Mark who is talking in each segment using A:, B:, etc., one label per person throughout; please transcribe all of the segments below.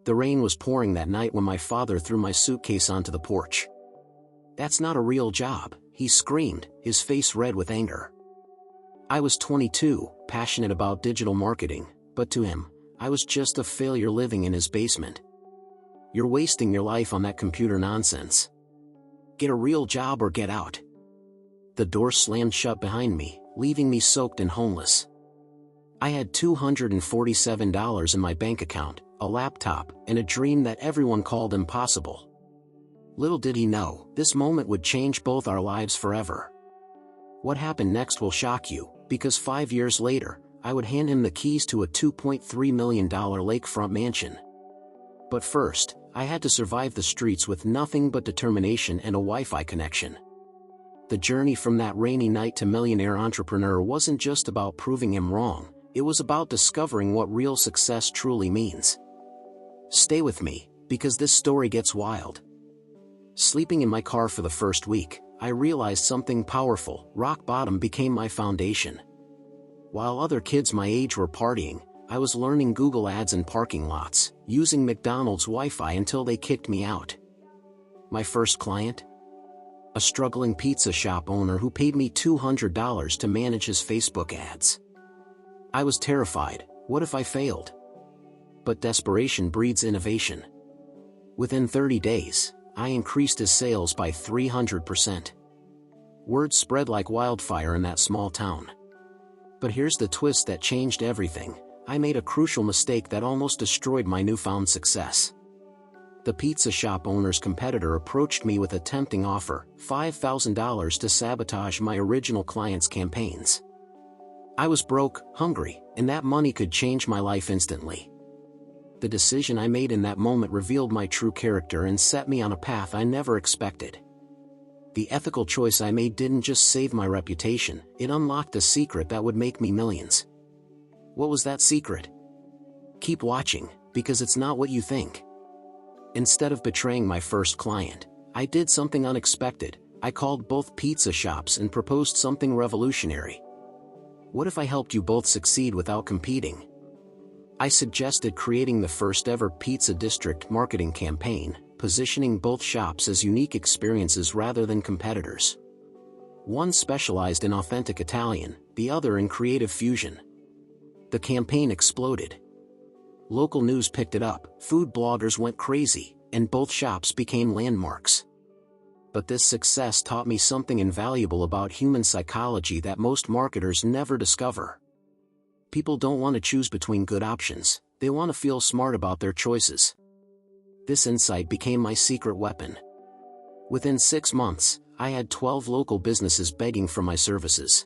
A: The rain was pouring that night when my father threw my suitcase onto the porch. "That's not a real job," he screamed, his face red with anger. I was 22, passionate about digital marketing, but to him, I was just a failure living in his basement. "You're wasting your life on that computer nonsense. Get a real job or get out." The door slammed shut behind me, leaving me soaked and homeless. I had $247 in my bank account, a laptop, and a dream that everyone called impossible. Little did he know, this moment would change both our lives forever. What happened next will shock you, because 5 years later, I would hand him the keys to a $2.3 million lakefront mansion. But first, I had to survive the streets with nothing but determination and a Wi-Fi connection. The journey from that rainy night to millionaire entrepreneur wasn't just about proving him wrong, it was about discovering what real success truly means. Stay with me, because this story gets wild. Sleeping in my car for the first week, I realized something powerful. Rock bottom became my foundation. While other kids my age were partying, I was learning Google Ads in parking lots, using McDonald's Wi-Fi until they kicked me out. My first client? A struggling pizza shop owner who paid me $200 to manage his Facebook ads. I was terrified. What if I failed? But desperation breeds innovation. Within 30 days, I increased his sales by 300%. Word spread like wildfire in that small town. But here's the twist that changed everything. I made a crucial mistake that almost destroyed my newfound success. The pizza shop owner's competitor approached me with a tempting offer, $5,000 to sabotage my original client's campaigns. I was broke, hungry, and that money could change my life instantly. The decision I made in that moment revealed my true character and set me on a path I never expected. The ethical choice I made didn't just save my reputation, it unlocked a secret that would make me millions. What was that secret? Keep watching, because it's not what you think. Instead of betraying my first client, I did something unexpected. I called both pizza shops and proposed something revolutionary. What if I helped you both succeed without competing? I suggested creating the first ever pizza district marketing campaign, positioning both shops as unique experiences rather than competitors. One specialized in authentic Italian, the other in creative fusion. The campaign exploded. Local news picked it up, food bloggers went crazy, and both shops became landmarks. But this success taught me something invaluable about human psychology that most marketers never discover. People don't want to choose between good options, they want to feel smart about their choices. This insight became my secret weapon. Within 6 months, I had 12 local businesses begging for my services.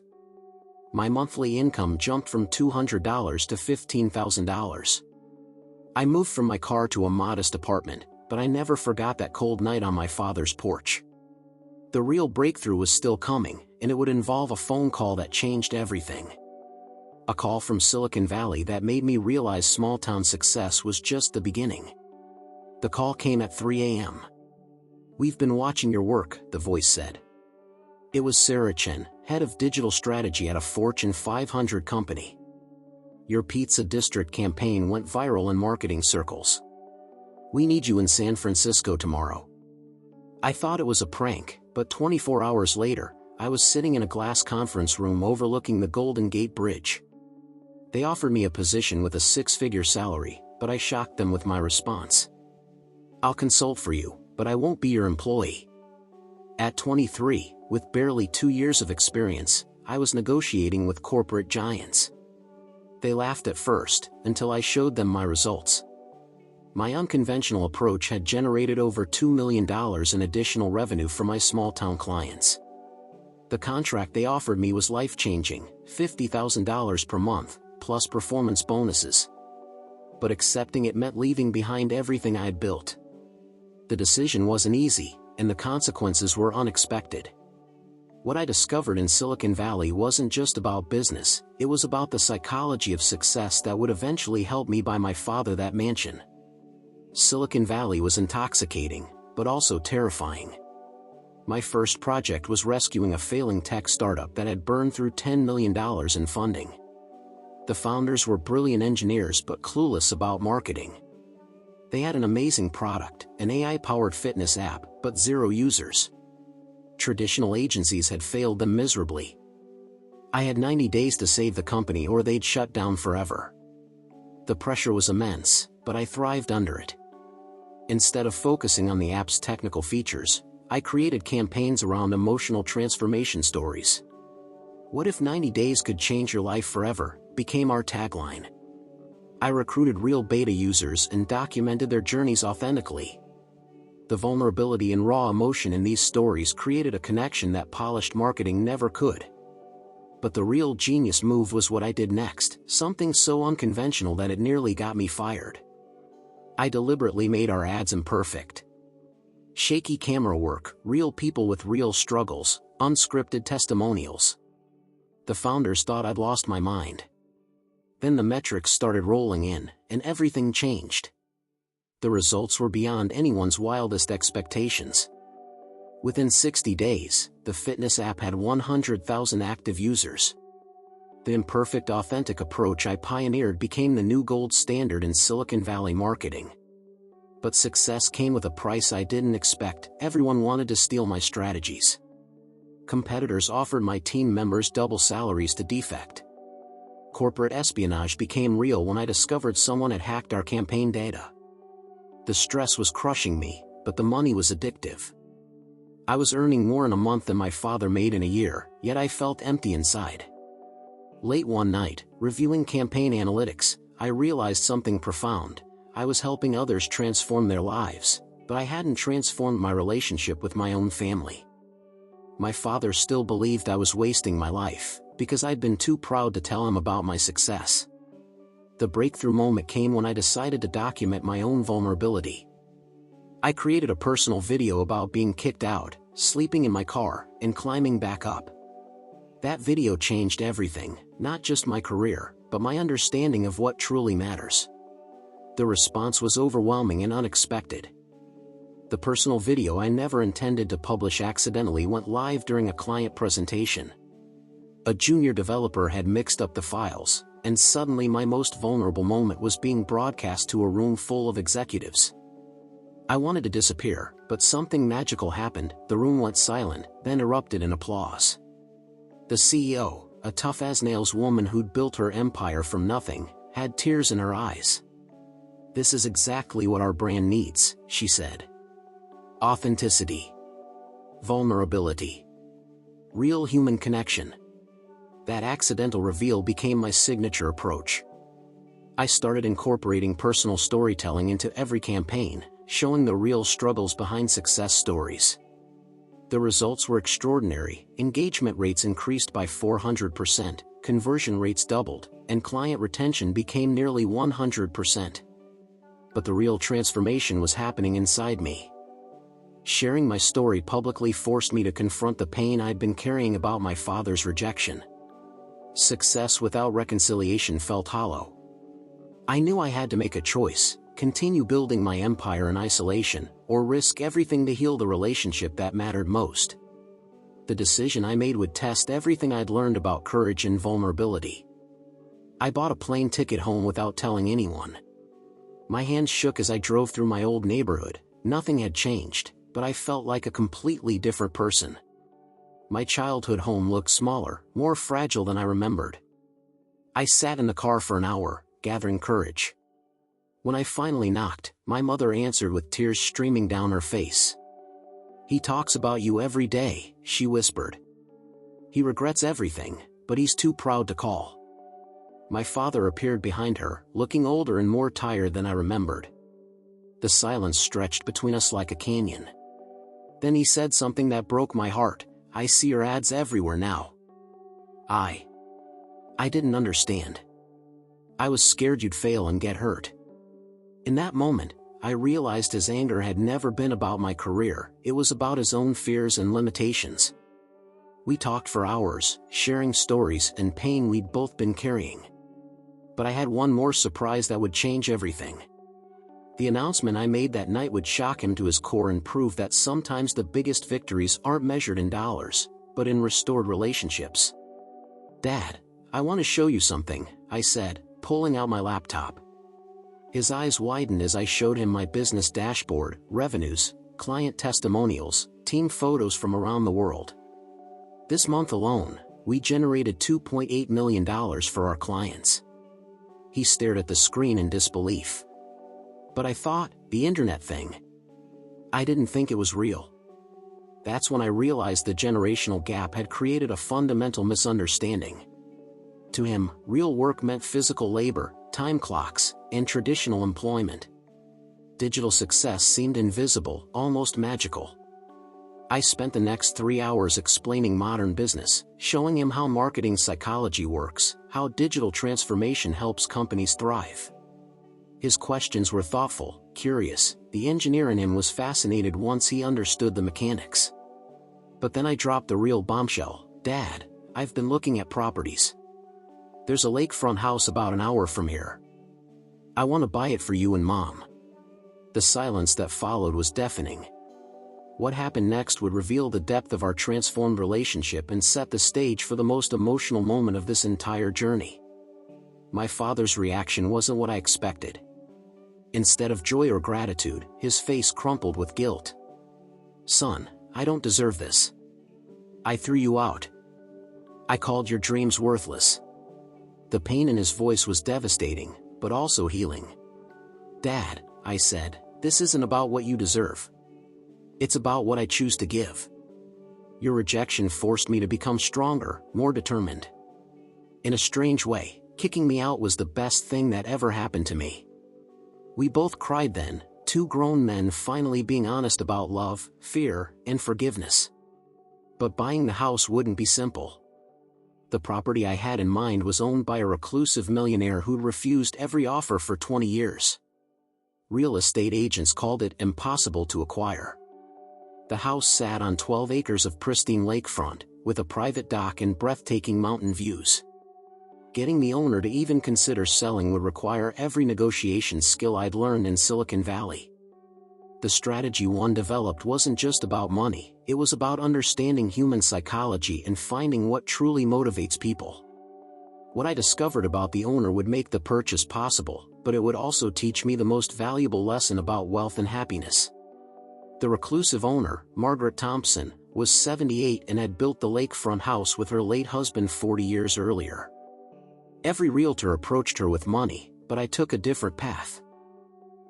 A: My monthly income jumped from $200 to $15,000. I moved from my car to a modest apartment, but I never forgot that cold night on my father's porch. The real breakthrough was still coming, and it would involve a phone call that changed everything. A call from Silicon Valley that made me realize small-town success was just the beginning. The call came at 3 a.m. "We've been watching your work," the voice said. It was Sarah Chen, head of digital strategy at a Fortune 500 company. "Your pizza district campaign went viral in marketing circles. We need you in San Francisco tomorrow." I thought it was a prank, but 24 hours later, I was sitting in a glass conference room overlooking the Golden Gate Bridge. They offered me a position with a 6-figure salary, but I shocked them with my response. "I'll consult for you, but I won't be your employee." At 23, with barely 2 years of experience, I was negotiating with corporate giants. They laughed at first, until I showed them my results. My unconventional approach had generated over $2 million in additional revenue for my small-town clients. The contract they offered me was life-changing, $50,000 per month, plus performance bonuses. But accepting it meant leaving behind everything I had built. The decision wasn't easy, and the consequences were unexpected. What I discovered in Silicon Valley wasn't just about business, it was about the psychology of success that would eventually help me buy my father that mansion. Silicon Valley was intoxicating, but also terrifying. My first project was rescuing a failing tech startup that had burned through $10 million in funding. The founders were brilliant engineers but clueless about marketing. They had an amazing product, an AI-powered fitness app, but zero users. Traditional agencies had failed them miserably. I had 90 days to save the company or they'd shut down forever. The pressure was immense, but I thrived under it. Instead of focusing on the app's technical features, I created campaigns around emotional transformation stories. "What if 90 days could change your life forever?" became our tagline. I recruited real beta users and documented their journeys authentically. The vulnerability and raw emotion in these stories created a connection that polished marketing never could. But the real genius move was what I did next, something so unconventional that it nearly got me fired. I deliberately made our ads imperfect. Shaky camera work, real people with real struggles, unscripted testimonials. The founders thought I'd lost my mind. Then the metrics started rolling in, and everything changed. The results were beyond anyone's wildest expectations. Within 60 days, the fitness app had 100,000 active users. The imperfect, authentic approach I pioneered became the new gold standard in Silicon Valley marketing. But success came with a price I didn't expect. Everyone wanted to steal my strategies. Competitors offered my team members double salaries to defect. Corporate espionage became real when I discovered someone had hacked our campaign data. The stress was crushing me, but the money was addictive. I was earning more in a month than my father made in a year, yet I felt empty inside. Late one night, reviewing campaign analytics, I realized something profound. I was helping others transform their lives, but I hadn't transformed my relationship with my own family. My father still believed I was wasting my life, because I'd been too proud to tell him about my success. The breakthrough moment came when I decided to document my own vulnerability. I created a personal video about being kicked out, sleeping in my car, and climbing back up. That video changed everything, not just my career, but my understanding of what truly matters. The response was overwhelming and unexpected. The personal video I never intended to publish accidentally went live during a client presentation. A junior developer had mixed up the files, and suddenly my most vulnerable moment was being broadcast to a room full of executives. I wanted to disappear, but something magical happened. The room went silent, then erupted in applause. The CEO, a tough-as-nails woman who'd built her empire from nothing, had tears in her eyes. "This is exactly what our brand needs," she said. Authenticity. Vulnerability. Real human connection. That accidental reveal became my signature approach. I started incorporating personal storytelling into every campaign, showing the real struggles behind success stories. The results were extraordinary. Engagement rates increased by 400%, conversion rates doubled, and client retention became nearly 100%. But the real transformation was happening inside me. Sharing my story publicly forced me to confront the pain I'd been carrying about my father's rejection. Success without reconciliation felt hollow. I knew I had to make a choice: continue building my empire in isolation, or risk everything to heal the relationship that mattered most. The decision I made would test everything I'd learned about courage and vulnerability. I bought a plane ticket home without telling anyone. My hands shook as I drove through my old neighborhood. Nothing had changed, but I felt like a completely different person. My childhood home looked smaller, more fragile than I remembered. I sat in the car for an hour, gathering courage. When I finally knocked, my mother answered with tears streaming down her face. "He talks about you every day," she whispered. "He regrets everything, but he's too proud to call." My father appeared behind her, looking older and more tired than I remembered. The silence stretched between us like a canyon. Then he said something that broke my heart. "I see your ads everywhere now." I didn't understand. I was scared you'd fail and get hurt. In that moment, I realized his anger had never been about my career. It was about his own fears and limitations. We talked for hours, sharing stories and pain we'd both been carrying. But I had one more surprise that would change everything. The announcement I made that night would shock him to his core and prove that sometimes the biggest victories aren't measured in dollars, but in restored relationships. "Dad, I want to show you something," I said, pulling out my laptop. His eyes widened as I showed him my business dashboard, revenues, client testimonials, team photos from around the world. This month alone, we generated $2.8 million for our clients. He stared at the screen in disbelief. But I thought, the internet thing. I didn't think it was real. That's when I realized the generational gap had created a fundamental misunderstanding. To him, real work meant physical labor, time clocks, and traditional employment. Digital success seemed invisible, almost magical. I spent the next 3 hours explaining modern business, showing him how marketing psychology works, how digital transformation helps companies thrive. His questions were thoughtful, curious. The engineer in him was fascinated once he understood the mechanics. But then I dropped the real bombshell. Dad, I've been looking at properties. There's a lakefront house about an hour from here. I want to buy it for you and Mom. The silence that followed was deafening. What happened next would reveal the depth of our transformed relationship and set the stage for the most emotional moment of this entire journey. My father's reaction wasn't what I expected. Instead of joy or gratitude, his face crumpled with guilt. Son, I don't deserve this. I threw you out. I called your dreams worthless. The pain in his voice was devastating, but also healing. Dad, I said, this isn't about what you deserve. It's about what I choose to give. Your rejection forced me to become stronger, more determined. In a strange way, kicking me out was the best thing that ever happened to me. We both cried then, two grown men finally being honest about love, fear, and forgiveness. But buying the house wouldn't be simple. The property I had in mind was owned by a reclusive millionaire who'd refused every offer for 20 years. Real estate agents called it impossible to acquire. The house sat on 12 acres of pristine lakefront, with a private dock and breathtaking mountain views. Getting the owner to even consider selling would require every negotiation skill I'd learned in Silicon Valley. The strategy one developed wasn't just about money, it was about understanding human psychology and finding what truly motivates people. What I discovered about the owner would make the purchase possible, but it would also teach me the most valuable lesson about wealth and happiness. The reclusive owner, Margaret Thompson, was 78 and had built the lakefront house with her late husband 40 years earlier. Every realtor approached her with money, but I took a different path.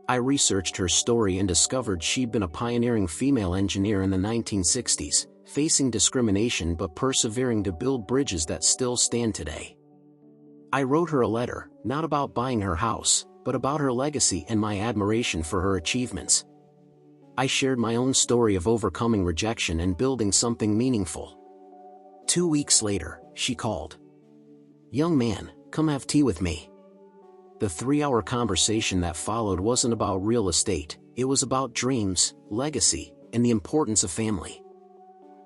A: I researched her story and discovered she'd been a pioneering female engineer in the 1960s, facing discrimination but persevering to build bridges that still stand today. I wrote her a letter, not about buying her house, but about her legacy and my admiration for her achievements. I shared my own story of overcoming rejection and building something meaningful. 2 weeks later, she called. Young man, come have tea with me. The 3-hour conversation that followed wasn't about real estate, it was about dreams, legacy, and the importance of family.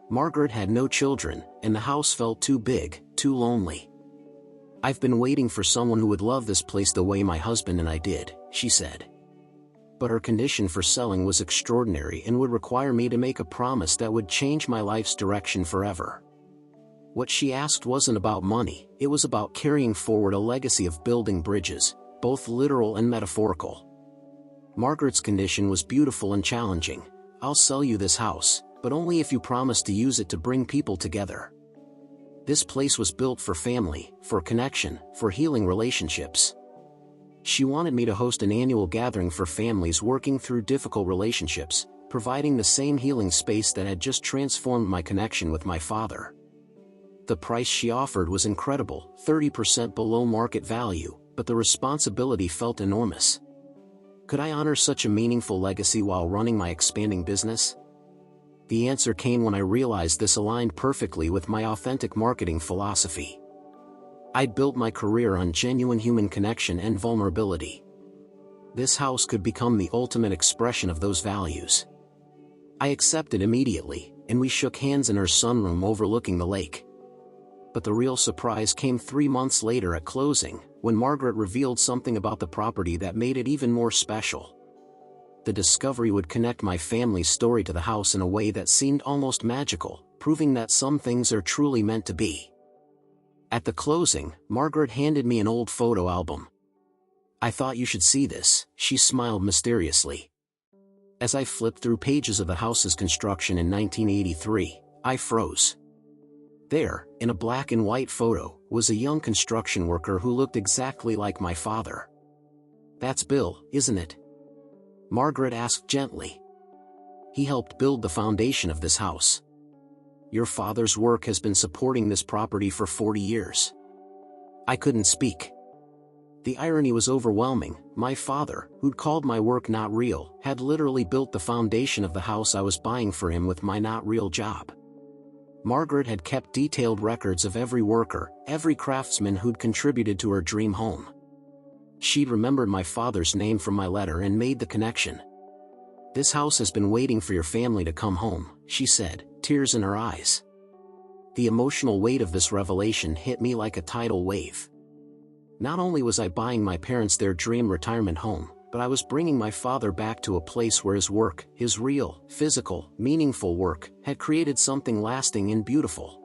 A: Margaret had no children, and the house felt too big, too lonely. I've been waiting for someone who would love this place the way my husband and I did, she said. But her condition for selling was extraordinary and would require me to make a promise that would change my life's direction forever. What she asked wasn't about money, it was about carrying forward a legacy of building bridges, both literal and metaphorical. Margaret's condition was beautiful and challenging. I'll sell you this house, but only if you promise to use it to bring people together. This place was built for family, for connection, for healing relationships. She wanted me to host an annual gathering for families working through difficult relationships, providing the same healing space that had just transformed my connection with my father. The price she offered was incredible, 30% below market value, but the responsibility felt enormous. Could I honor such a meaningful legacy while running my expanding business? The answer came when I realized this aligned perfectly with my authentic marketing philosophy. I'd built my career on genuine human connection and vulnerability. This house could become the ultimate expression of those values. I accepted immediately, and we shook hands in her sunroom overlooking the lake. But the real surprise came 3 months later at closing, when Margaret revealed something about the property that made it even more special. The discovery would connect my family's story to the house in a way that seemed almost magical, proving that some things are truly meant to be. At the closing, Margaret handed me an old photo album. "I thought you should see this," she smiled mysteriously. As I flipped through pages of the house's construction in 1983, I froze. There, in a black and white photo, was a young construction worker who looked exactly like my father. "That's Bill, isn't it?" Margaret asked gently. "He helped build the foundation of this house. Your father's work has been supporting this property for 40 years. I couldn't speak. The irony was overwhelming. My father, who'd called my work not real, had literally built the foundation of the house I was buying for him with my not real job. Margaret had kept detailed records of every worker, every craftsman who'd contributed to her dream home. She'd remembered my father's name from my letter and made the connection. "This house has been waiting for your family to come home," she said, tears in her eyes. The emotional weight of this revelation hit me like a tidal wave. Not only was I buying my parents their dream retirement home, but I was bringing my father back to a place where his work, his real, physical, meaningful work, had created something lasting and beautiful.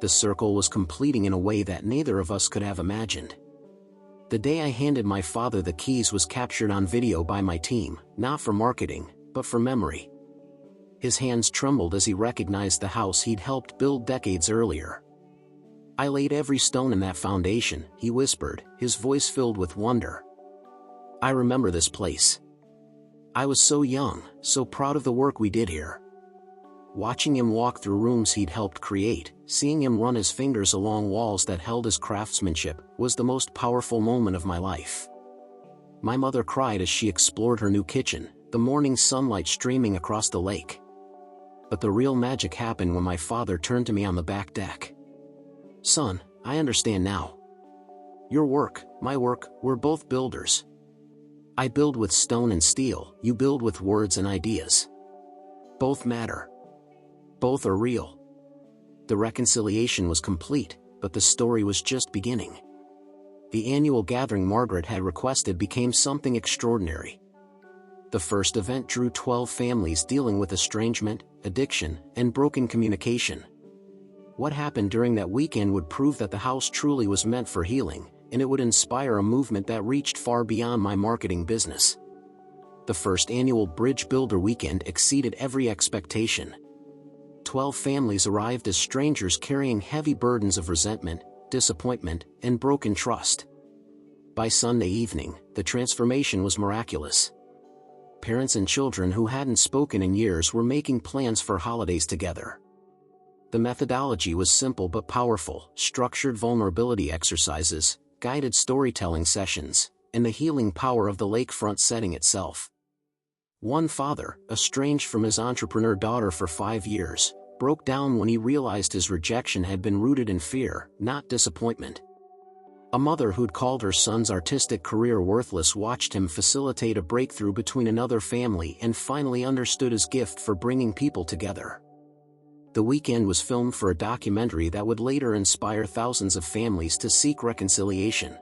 A: The circle was completing in a way that neither of us could have imagined. The day I handed my father the keys was captured on video by my team, not for marketing, but for memory. His hands trembled as he recognized the house he'd helped build decades earlier. "I laid every stone in that foundation," he whispered, his voice filled with wonder. "I remember this place. I was so young, so proud of the work we did here." Watching him walk through rooms he'd helped create, seeing him run his fingers along walls that held his craftsmanship, was the most powerful moment of my life. My mother cried as she explored her new kitchen, the morning sunlight streaming across the lake. But the real magic happened when my father turned to me on the back deck. "Son, I understand now. Your work, my work, we're both builders. I build with stone and steel, you build with words and ideas. Both matter. Both are real." The reconciliation was complete, but the story was just beginning. The annual gathering Margaret had requested became something extraordinary. The first event drew 12 families dealing with estrangement, addiction, and broken communication. What happened during that weekend would prove that the house truly was meant for healing, and it would inspire a movement that reached far beyond my marketing business. The first annual Bridge Builder Weekend exceeded every expectation. 12 families arrived as strangers carrying heavy burdens of resentment, disappointment, and broken trust. By Sunday evening, the transformation was miraculous. Parents and children who hadn't spoken in years were making plans for holidays together. The methodology was simple but powerful: structured vulnerability exercises, guided storytelling sessions, and the healing power of the lakefront setting itself. One father, estranged from his entrepreneur daughter for 5 years, broke down when he realized his rejection had been rooted in fear, not disappointment. A mother who'd called her son's artistic career worthless watched him facilitate a breakthrough between another family and finally understood his gift for bringing people together. The weekend was filmed for a documentary that would later inspire thousands of families to seek reconciliation.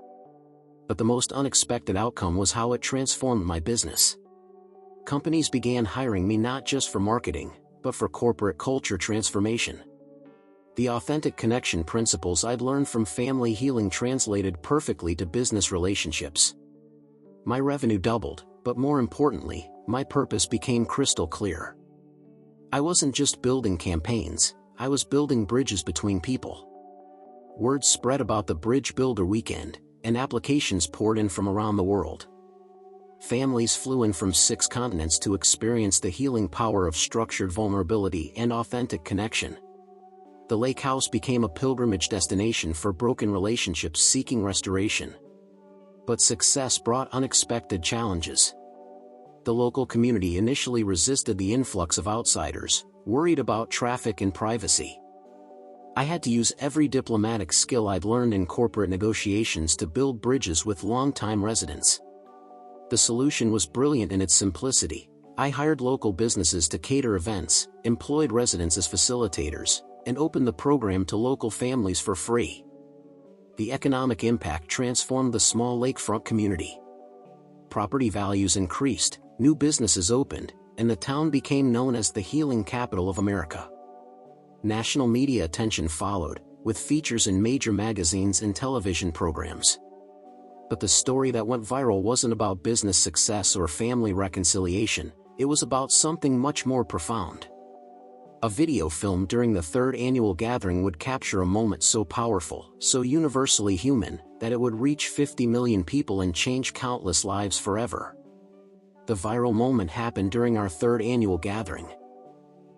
A: But the most unexpected outcome was how it transformed my business. Companies began hiring me not just for marketing, but for corporate culture transformation. The authentic connection principles I'd learned from family healing translated perfectly to business relationships. My revenue doubled, but more importantly, my purpose became crystal clear. I wasn't just building campaigns, I was building bridges between people. Word spread about the Bridge Builder Weekend, and applications poured in from around the world. Families flew in from 6 continents to experience the healing power of structured vulnerability and authentic connection. The lake house became a pilgrimage destination for broken relationships seeking restoration. But success brought unexpected challenges. The local community initially resisted the influx of outsiders, worried about traffic and privacy. I had to use every diplomatic skill I'd learned in corporate negotiations to build bridges with longtime residents. The solution was brilliant in its simplicity. I hired local businesses to cater events, employed residents as facilitators, and opened the program to local families for free. The economic impact transformed the small lakefront community. Property values increased, new businesses opened, and the town became known as the healing capital of America. National media attention followed, with features in major magazines and television programs. But the story that went viral wasn't about business success or family reconciliation, it was about something much more profound. A video filmed during the third annual gathering would capture a moment so powerful, so universally human, that it would reach 50 million people and change countless lives forever. The viral moment happened during our third annual gathering.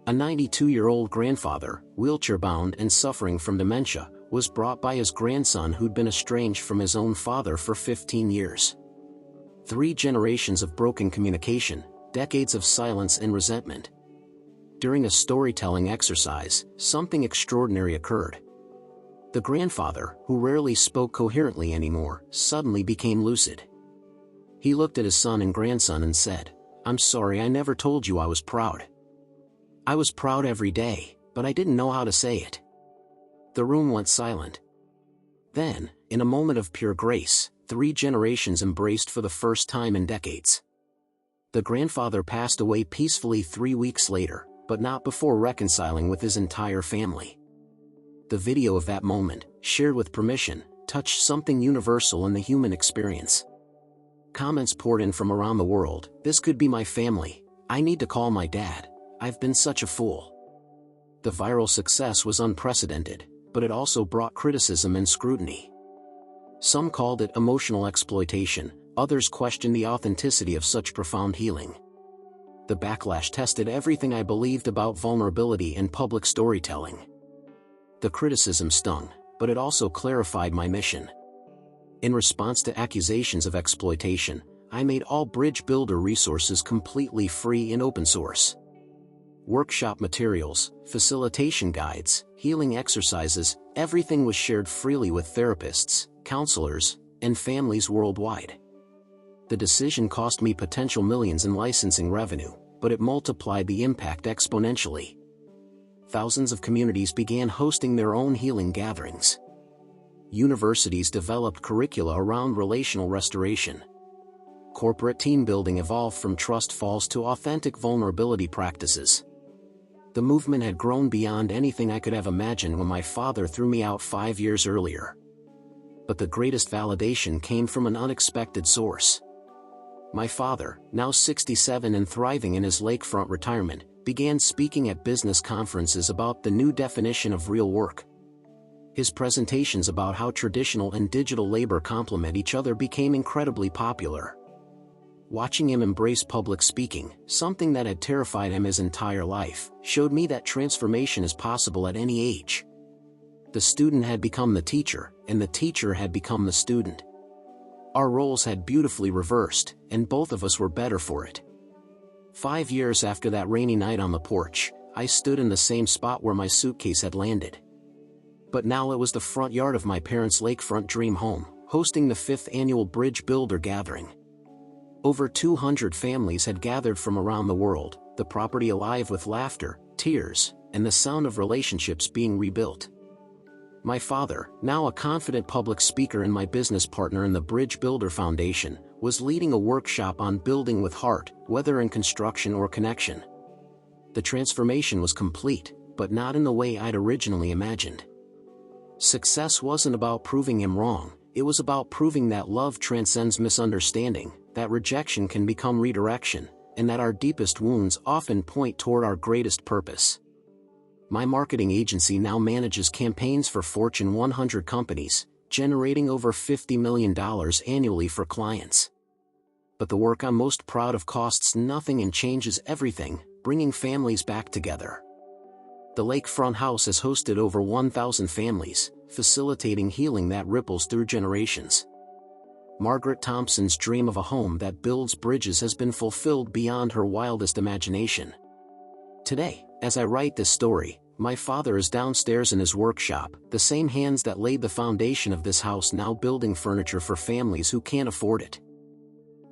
A: A 92-year-old grandfather, wheelchair-bound and suffering from dementia, was brought by his grandson who'd been estranged from his own father for 15 years. 3 generations of broken communication, decades of silence and resentment. During a storytelling exercise, something extraordinary occurred. The grandfather, who rarely spoke coherently anymore, suddenly became lucid. He looked at his son and grandson and said, "I'm sorry I never told you I was proud. I was proud every day, but I didn't know how to say it." The room went silent. Then, in a moment of pure grace, 3 generations embraced for the first time in decades. The grandfather passed away peacefully 3 weeks later, but not before reconciling with his entire family. The video of that moment, shared with permission, touched something universal in the human experience. Comments poured in from around the world. "This could be my family. I need to call my dad. I've been such a fool." The viral success was unprecedented, but it also brought criticism and scrutiny. Some called it emotional exploitation, others questioned the authenticity of such profound healing. The backlash tested everything I believed about vulnerability and public storytelling. The criticism stung, but it also clarified my mission. In response to accusations of exploitation, I made all Bridge Builder resources completely free and open source. Workshop materials, facilitation guides, healing exercises, everything was shared freely with therapists, counselors, and families worldwide. The decision cost me potential millions in licensing revenue, but it multiplied the impact exponentially. Thousands of communities began hosting their own healing gatherings. Universities developed curricula around relational restoration. Corporate team building evolved from trust falls to authentic vulnerability practices. The movement had grown beyond anything I could have imagined when my father threw me out 5 years earlier. But the greatest validation came from an unexpected source. My father, now 67 and thriving in his lakefront retirement, began speaking at business conferences about the new definition of real work. His presentations about how traditional and digital labor complement each other became incredibly popular. Watching him embrace public speaking, something that had terrified him his entire life, showed me that transformation is possible at any age. The student had become the teacher, and the teacher had become the student. Our roles had beautifully reversed, and both of us were better for it. 5 years after that rainy night on the porch, I stood in the same spot where my suitcase had landed. But now it was the front yard of my parents' lakefront dream home, hosting the 5th annual Bridge Builder Gathering. Over 200 families had gathered from around the world, the property alive with laughter, tears, and the sound of relationships being rebuilt. My father, now a confident public speaker and my business partner in the Bridge Builder Foundation, was leading a workshop on building with heart, whether in construction or connection. The transformation was complete, but not in the way I'd originally imagined. Success wasn't about proving him wrong, it was about proving that love transcends misunderstanding, that rejection can become redirection, and that our deepest wounds often point toward our greatest purpose. My marketing agency now manages campaigns for Fortune 100 companies, generating over $50 million annually for clients. But the work I'm most proud of costs nothing and changes everything, bringing families back together. The Lakefront House has hosted over 1,000 families, facilitating healing that ripples through generations. Margaret Thompson's dream of a home that builds bridges has been fulfilled beyond her wildest imagination. Today, as I write this story, my father is downstairs in his workshop, the same hands that laid the foundation of this house now building furniture for families who can't afford it.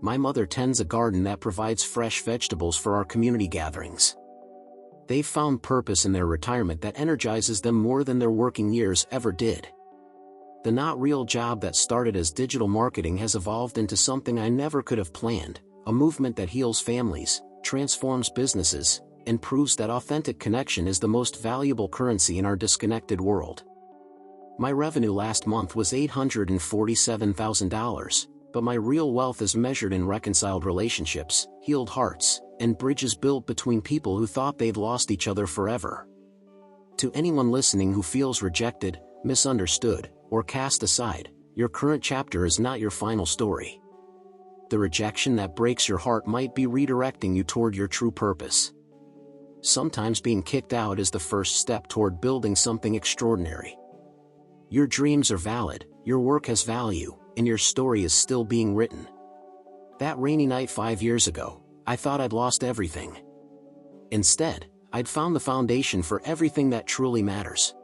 A: My mother tends a garden that provides fresh vegetables for our community gatherings. They've found purpose in their retirement that energizes them more than their working years ever did. The not real job that started as digital marketing has evolved into something I never could have planned, a movement that heals families, transforms businesses, and proves that authentic connection is the most valuable currency in our disconnected world. My revenue last month was $847,000, but my real wealth is measured in reconciled relationships, healed hearts, and bridges built between people who thought they'd lost each other forever. To anyone listening who feels rejected, misunderstood, or cast aside, your current chapter is not your final story. The rejection that breaks your heart might be redirecting you toward your true purpose. Sometimes being kicked out is the first step toward building something extraordinary. Your dreams are valid, your work has value, and your story is still being written. That rainy night 5 years ago, I thought I'd lost everything. Instead, I'd found the foundation for everything that truly matters.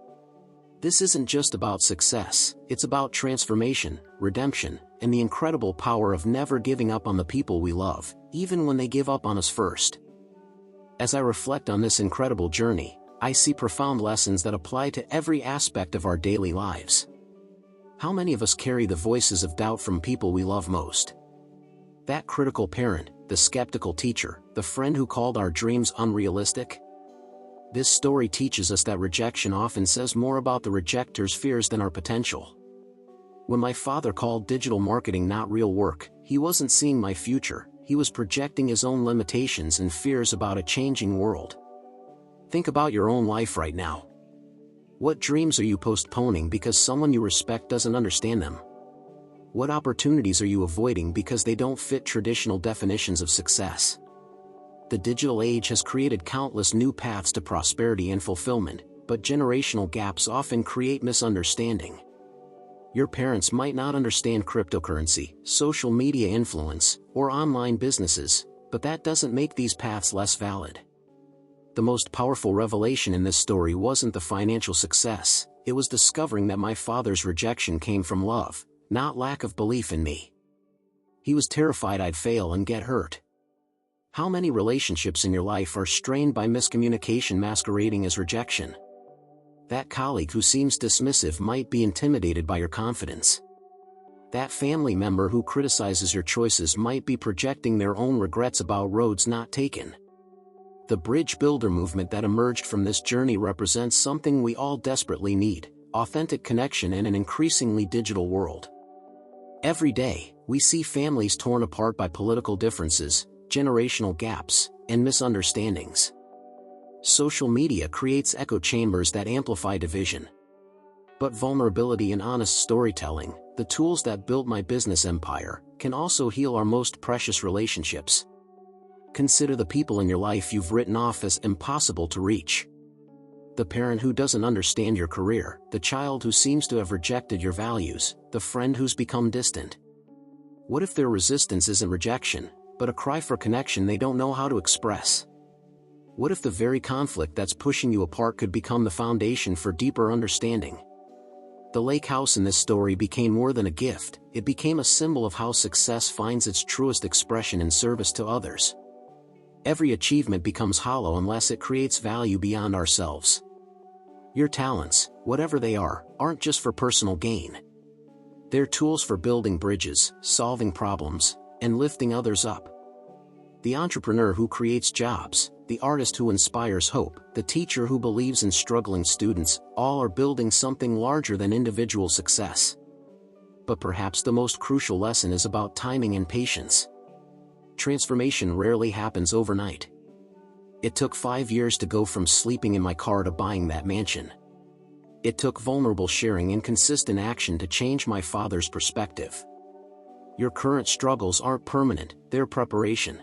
A: This isn't just about success, it's about transformation, redemption, and the incredible power of never giving up on the people we love, even when they give up on us first. As I reflect on this incredible journey, I see profound lessons that apply to every aspect of our daily lives. How many of us carry the voices of doubt from people we love most? That critical parent, the skeptical teacher, the friend who called our dreams unrealistic? This story teaches us that rejection often says more about the rejector's fears than our potential. When my father called digital marketing not real work, he wasn't seeing my future, he was projecting his own limitations and fears about a changing world. Think about your own life right now. What dreams are you postponing because someone you respect doesn't understand them? What opportunities are you avoiding because they don't fit traditional definitions of success? The digital age has created countless new paths to prosperity and fulfillment, but generational gaps often create misunderstanding. Your parents might not understand cryptocurrency, social media influence, or online businesses, but that doesn't make these paths less valid. The most powerful revelation in this story wasn't the financial success, it was discovering that my father's rejection came from love, not lack of belief in me. He was terrified I'd fail and get hurt. How many relationships in your life are strained by miscommunication masquerading as rejection? That colleague who seems dismissive might be intimidated by your confidence. That family member who criticizes your choices might be projecting their own regrets about roads not taken. The bridge builder movement that emerged from this journey represents something we all desperately need: authentic connection in an increasingly digital world. Every day, we see families torn apart by political differences, generational gaps, and misunderstandings. Social media creates echo chambers that amplify division. But vulnerability and honest storytelling, the tools that built my business empire, can also heal our most precious relationships. Consider the people in your life you've written off as impossible to reach. The parent who doesn't understand your career, the child who seems to have rejected your values, the friend who's become distant. What if their resistance isn't rejection, but a cry for connection they don't know how to express? What if the very conflict that's pushing you apart could become the foundation for deeper understanding? The lake house in this story became more than a gift, it became a symbol of how success finds its truest expression in service to others. Every achievement becomes hollow unless it creates value beyond ourselves. Your talents, whatever they are, aren't just for personal gain. They're tools for building bridges, solving problems, and lifting others up. The entrepreneur who creates jobs, the artist who inspires hope, the teacher who believes in struggling students, all are building something larger than individual success. But perhaps the most crucial lesson is about timing and patience. Transformation rarely happens overnight. It took 5 years to go from sleeping in my car to buying that mansion. It took vulnerable sharing and consistent action to change my father's perspective. Your current struggles aren't permanent, they're preparation.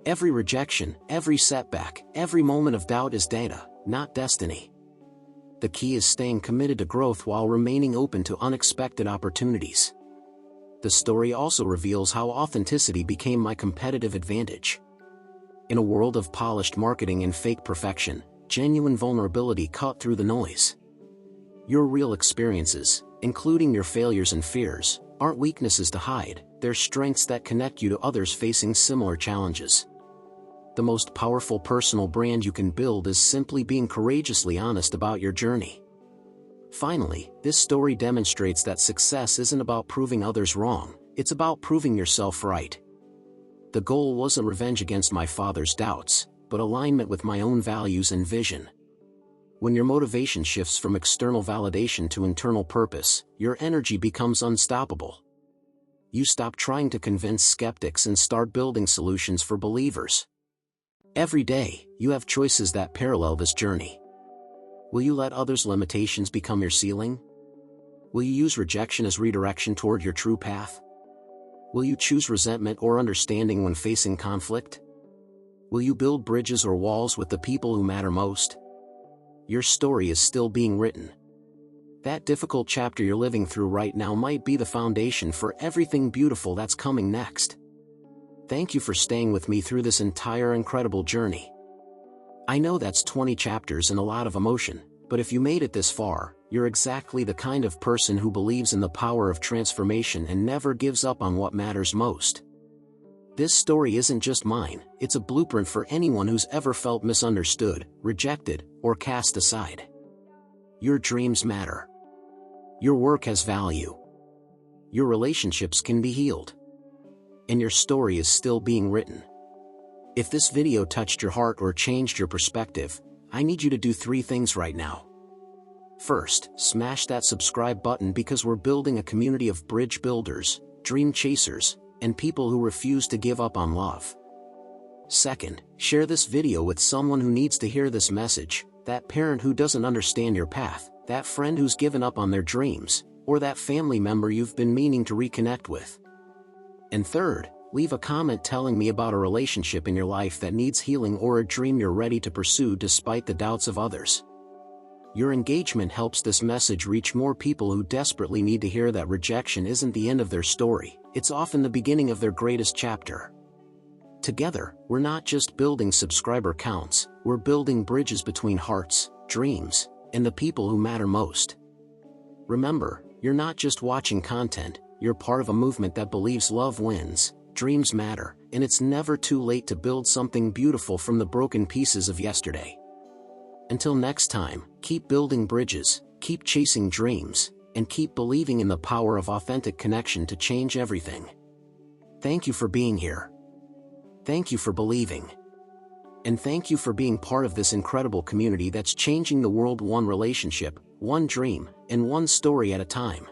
A: Every rejection, every setback, every moment of doubt is data, not destiny. The key is staying committed to growth while remaining open to unexpected opportunities. The story also reveals how authenticity became my competitive advantage. In a world of polished marketing and fake perfection, genuine vulnerability cut through the noise. Your real experiences, including your failures and fears, aren't weaknesses to hide, they're strengths that connect you to others facing similar challenges. The most powerful personal brand you can build is simply being courageously honest about your journey. Finally, this story demonstrates that success isn't about proving others wrong, it's about proving yourself right. The goal wasn't revenge against my father's doubts, but alignment with my own values and vision. When your motivation shifts from external validation to internal purpose, your energy becomes unstoppable. You stop trying to convince skeptics and start building solutions for believers. Every day, you have choices that parallel this journey. Will you let others' limitations become your ceiling? Will you use rejection as redirection toward your true path? Will you choose resentment or understanding when facing conflict? Will you build bridges or walls with the people who matter most? Your story is still being written. That difficult chapter you're living through right now might be the foundation for everything beautiful that's coming next. Thank you for staying with me through this entire incredible journey. I know that's 20 chapters and a lot of emotion, but if you made it this far, you're exactly the kind of person who believes in the power of transformation and never gives up on what matters most. This story isn't just mine, it's a blueprint for anyone who's ever felt misunderstood, rejected, or cast aside. Your dreams matter. Your work has value. Your relationships can be healed. And your story is still being written. If this video touched your heart or changed your perspective, I need you to do 3 things right now. First, smash that subscribe button because we're building a community of bridge builders, dream chasers, and people who refuse to give up on love. Second, share this video with someone who needs to hear this message, that parent who doesn't understand your path, that friend who's given up on their dreams, or that family member you've been meaning to reconnect with. And third, leave a comment telling me about a relationship in your life that needs healing or a dream you're ready to pursue despite the doubts of others. Your engagement helps this message reach more people who desperately need to hear that rejection isn't the end of their story, it's often the beginning of their greatest chapter. Together, we're not just building subscriber counts, we're building bridges between hearts, dreams, and the people who matter most. Remember, you're not just watching content, you're part of a movement that believes love wins, dreams matter, and it's never too late to build something beautiful from the broken pieces of yesterday. Until next time, keep building bridges, keep chasing dreams, and keep believing in the power of authentic connection to change everything. Thank you for being here. Thank you for believing. And thank you for being part of this incredible community that's changing the world one relationship, one dream, and one story at a time.